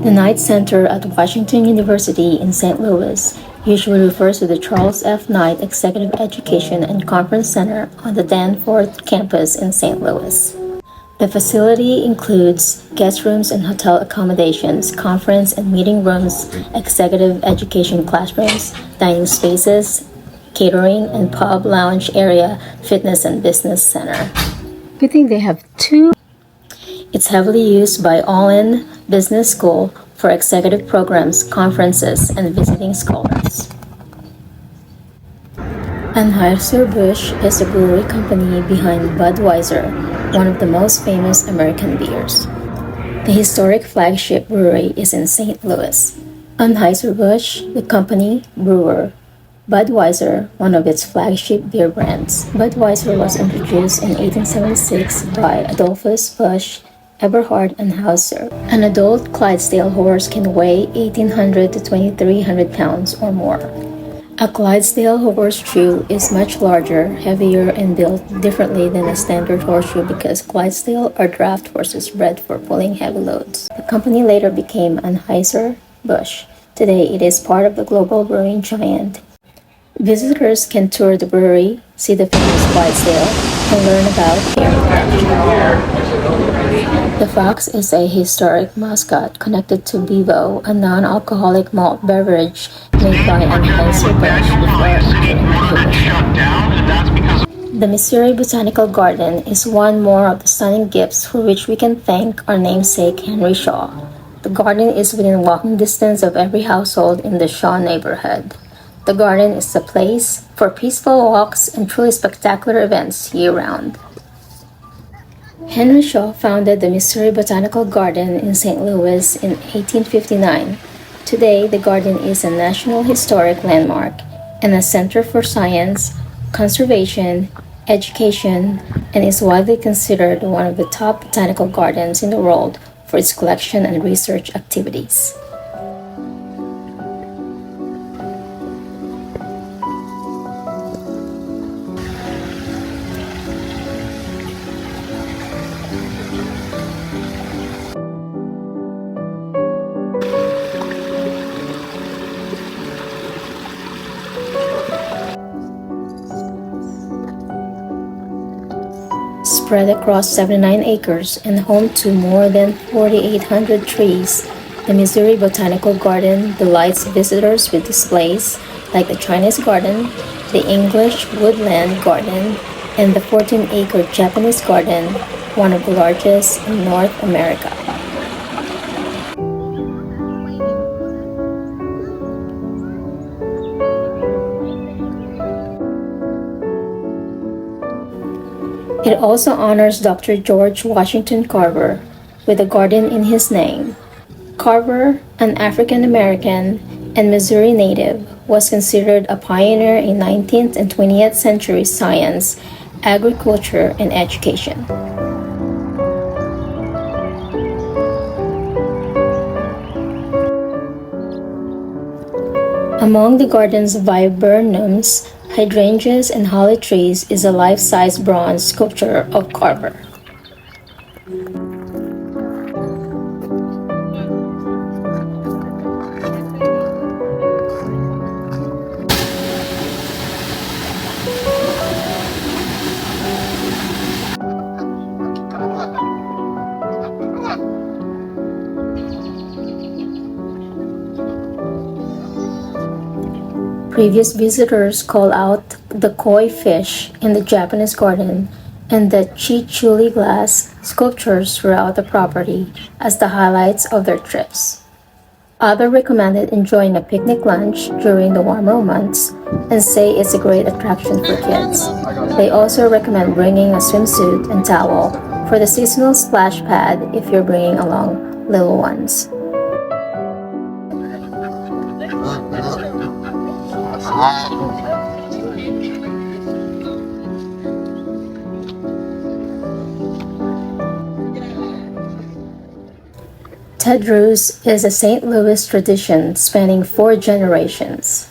The Knight Center at Washington University in St. Louis usually refers to the Charles F. Knight Executive Education and Conference Center on the Danforth campus in St. Louis. The facility includes guest rooms and hotel accommodations, conference and meeting rooms, executive education classrooms, dining spaces, catering and pub lounge area, fitness and business center. Good thing they have two. It's heavily used by All-In Business School for executive programs, conferences, and visiting scholars. Anheuser-Busch is the brewery company behind Budweiser, one of the most famous American beers. The historic flagship brewery is in St. Louis. Anheuser-Busch, the company, brewer. Budweiser, one of its flagship beer brands. Budweiser was introduced in 1876 by Adolphus Busch Eberhard Anheuser. An adult Clydesdale horse can weigh 1,800 to 2,300 pounds or more. A Clydesdale horseshoe is much larger, heavier, and built differently than a standard horseshoe because Clydesdale are draft horses bred for pulling heavy loads. The company later became Anheuser-Busch. Today, it is part of the global brewing giant. Visitors can tour the brewery, see the famous Clydesdale, and learn about beer production. The Fox is a historic mascot connected to Bevo, a non-alcoholic malt beverage made by Anheuser-Busch before entering Prohibition. The Missouri Botanical Garden is one more of the stunning gifts for which we can thank our namesake Henry Shaw. The garden is within walking distance of every household in the Shaw neighborhood. The garden is a place for peaceful walks and truly spectacular events year-round. Henry Shaw founded the Missouri Botanical Garden in St. Louis in 1859. Today, the garden is a National Historic Landmark and a center for science, conservation, education, and is widely considered one of the top botanical gardens in the world for its collection and research activities. Spread across 79 acres and home to more than 4,800 trees, the Missouri Botanical Garden delights visitors with displays like the Chinese Garden, the English Woodland Garden, and the 14-acre Japanese Garden, one of the largest in North America. It also honors Dr. George Washington Carver with a garden in his name. Carver, an African-American and Missouri native, was considered a pioneer in 19th and 20th century science, agriculture, and education. Among the garden's viburnums, hydrangeas, and holly trees is a life-size bronze sculpture of Carver. Previous visitors call out the koi fish in the Japanese garden and the chichuli glass sculptures throughout the property as the highlights of their trips. Others recommended enjoying a picnic lunch during the warmer months and say it's a great attraction for kids. They also recommend bringing a swimsuit and towel for the seasonal splash pad if you're bringing along little ones. Adventurous is a St. Louis tradition spanning 4 generations.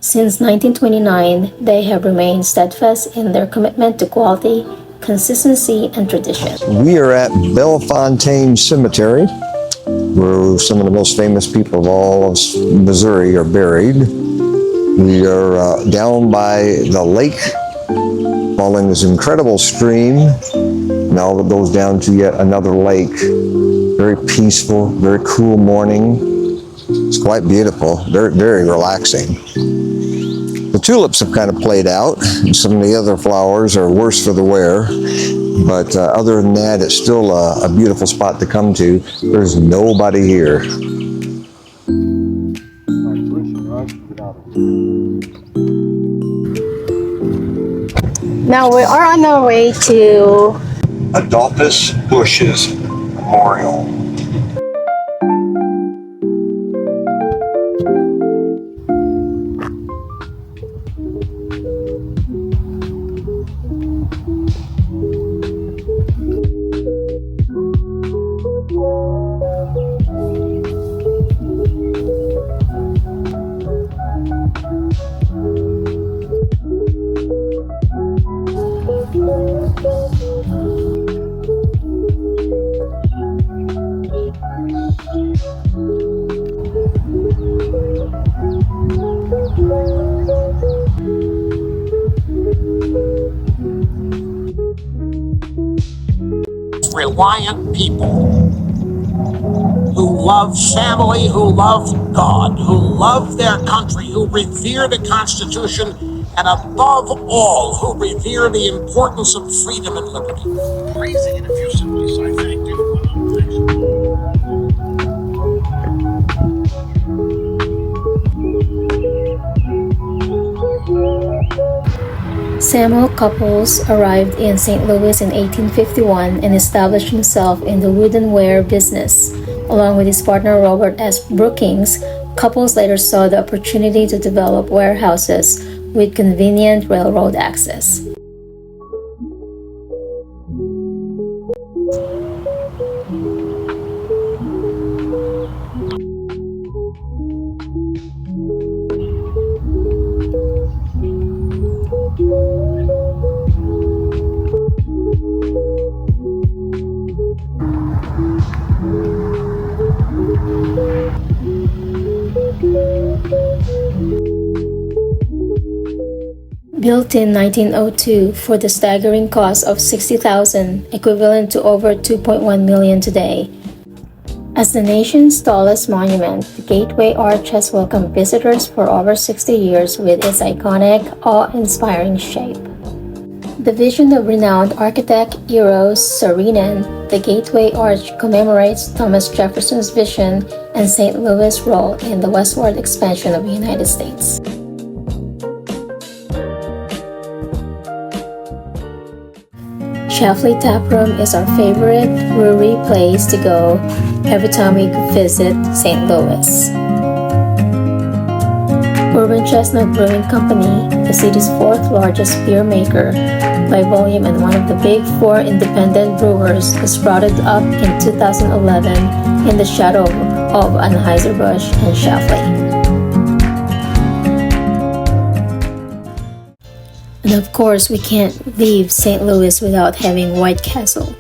Since 1929, they have remained steadfast in their commitment to quality, consistency, and tradition. We are at Bellefontaine Cemetery where some of the most famous people of all of Missouri are buried. We are down by the lake, following this incredible stream. Now it goes down to yet another lake. Very peaceful, very cool morning. It's quite beautiful, very, very relaxing. The tulips have kind of played out. Some of the other flowers are worse for the wear. But other than that, it's still a beautiful spot to come to. There's nobody here. Now we are on our way to Adolphus Bush's Memorial. Reliant people who love family, who love God, who love their country, who revere the Constitution, and above all, who revere the importance of freedom and liberty. Crazy and effusive ways, I thank Samuel Couples arrived in St. Louis in 1851 and established himself in the woodenware business. Along with his partner Robert S. Brookings, Couples later saw the opportunity to develop warehouses with convenient railroad access. Built in 1902 for the staggering cost of $60,000, equivalent to over $2.1 million today. As the nation's tallest monument, the Gateway Arch has welcomed visitors for over 60 years with its iconic, awe-inspiring shape. The vision of renowned architect Eros Saarinen, the Gateway Arch commemorates Thomas Jefferson's vision and St. Louis' role in the westward expansion of the United States. Schlafly Taproom is our favorite brewery place to go every time we visit St. Louis. Bourbon Chestnut Brewing Company, the city's fourth largest beer maker by volume and one of the big four independent brewers, was sprouted up in 2011 in the shadow of Anheuser-Busch and Schlafly. And of course, we can't leave St. Louis without having White Castle.